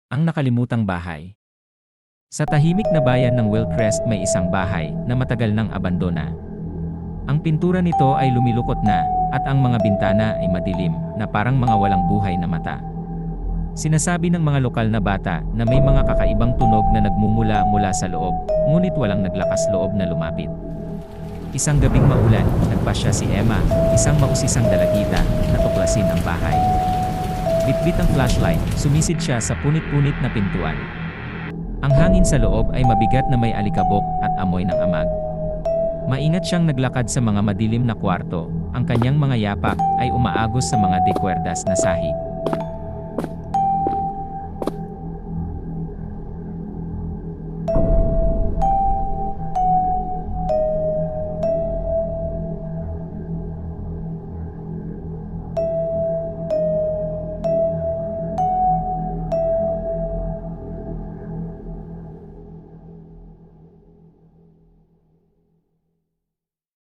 Ang nakalimutang bahay. Sa tahimik na bayan ng Wilcrest may isang bahay na matagal nang abandona. Ang pintura nito ay lumilukot na, at ang mga bintana ay madilim na parang mga walang buhay na mata. Sinasabi ng mga lokal na bata na may mga kakaibang tunog na nagmumula mula sa loob, ngunit walang naglakas loob na lumapit. Isang gabing maulan, nagpasya si Emma, isang mausisang dalagita, na tuklasin ang bahay. Bitbit ang flashlight, sumisid siya sa punit-punit na pintuan. Ang hangin sa loob ay mabigat na may alikabok at amoy ng amag. Maingat siyang naglakad sa mga madilim na kwarto, ang kanyang mga yapak ay umaagos sa mga dekwerdas na sahig.